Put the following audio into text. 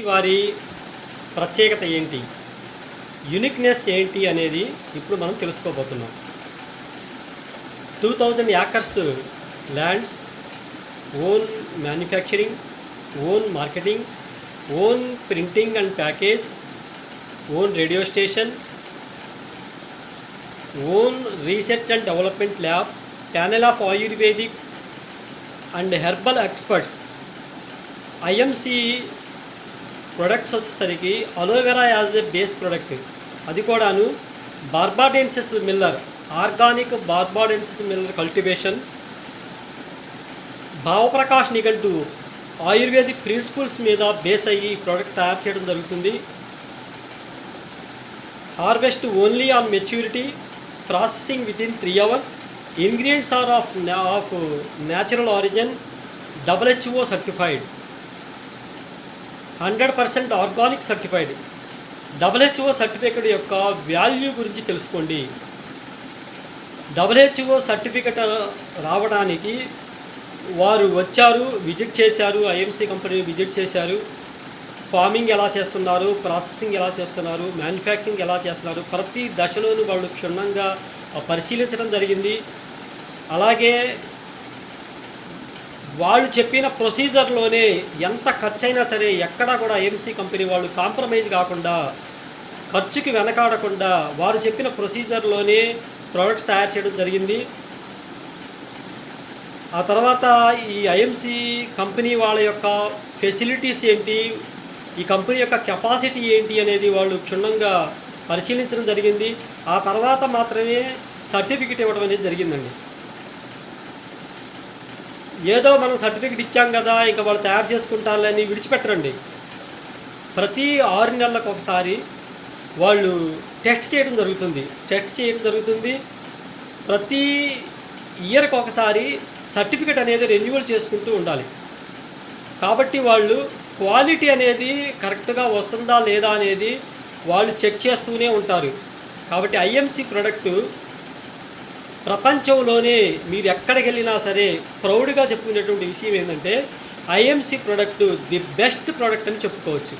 వారి ప్రత్యేకత ఏంటి, యూనిక్నెస్ ఏంటి అనేది ఇప్పుడు మనం తెలుసుకోబోతున్నాం. 2000 acres lands, own manufacturing, own marketing, own printing and package, own radio station, own research and development lab, panel of ayurvedic and herbal experts. IMC products వచ్చేసరికి aloe vera as a base product, అది కూడాను barbadensis Miller, organic barbadensis Miller cultivation, Bhavaprakash Nighantu ayurvedic principles మీద base అయ్యి product తయారు చేయడం జరుగుతుంది. Harvest only on maturity, processing within 3 hours, ingredients are of natural origin, WHO certified, 100% organic certified. WHO certificate యొక్క value గురించి తెలుసుకోండి. WHO సర్టిఫికేట్ రావడానికి వారు వచ్చారు, విజిట్ చేశారు, ఐఎంసి కంపెనీ విజిట్ చేశారు, ఫార్మింగ్ ఎలా చేస్తున్నారు, ప్రాసెసింగ్ ఎలా చేస్తున్నారు, మ్యానుఫ్యాక్చరింగ్ ఎలా చేస్తున్నారు, ప్రతి దశలోనూ వాళ్ళు క్షుణ్ణంగా పరిశీలించడం జరిగింది. అలాగే వాళ్ళు చెప్పిన ప్రొసీజర్లోనే ఎంత ఖర్చు అయినా సరే ఎక్కడా కూడా ఐఎంసి కంపెనీ వాళ్ళు కాంప్రమైజ్ కాకుండా, ఖర్చుకి వెనకాడకుండా వారు చెప్పిన ప్రొసీజర్లోనే ప్రోడక్ట్స్ తయారు చేయడం జరిగింది. ఆ తర్వాత ఈ ఐఎంసి కంపెనీ వాళ్ళ యొక్క ఫెసిలిటీస్ ఏంటి, ఈ కంపెనీ యొక్క కెపాసిటీ ఏంటి అనేది వాళ్ళు క్షుణ్ణంగా పరిశీలించడం జరిగింది. ఆ తర్వాత మాత్రమే సర్టిఫికెట్ ఇవ్వడం అనేది జరిగిందండి. ఏదో మనం సర్టిఫికెట్ ఇచ్చాం కదా ఇంకా వాళ్ళు తయారు చేసుకుంటారని విడిచిపెట్టరండి. ప్రతి 6 నెలలకు ఒకసారి వాళ్ళు టెస్ట్ చేయడం జరుగుతుంది. ప్రతి ఇయర్కి ఒకసారి సర్టిఫికెట్ అనేది రెన్యువల్ చేసుకుంటూ ఉండాలి. కాబట్టి వాళ్ళు క్వాలిటీ అనేది కరెక్ట్గా వస్తుందా లేదా అనేది వాళ్ళు చెక్ చేస్తూనే ఉంటారు. కాబట్టి ఐఎంసి ప్రోడక్టు ప్రపంచంలోనే మీరు ఎక్కడికి వెళ్ళినా సరే ప్రౌడ్గా చెప్పుకునేటువంటి విషయం ఏంటంటే IMC product the best product అని చెప్పుకోవచ్చు.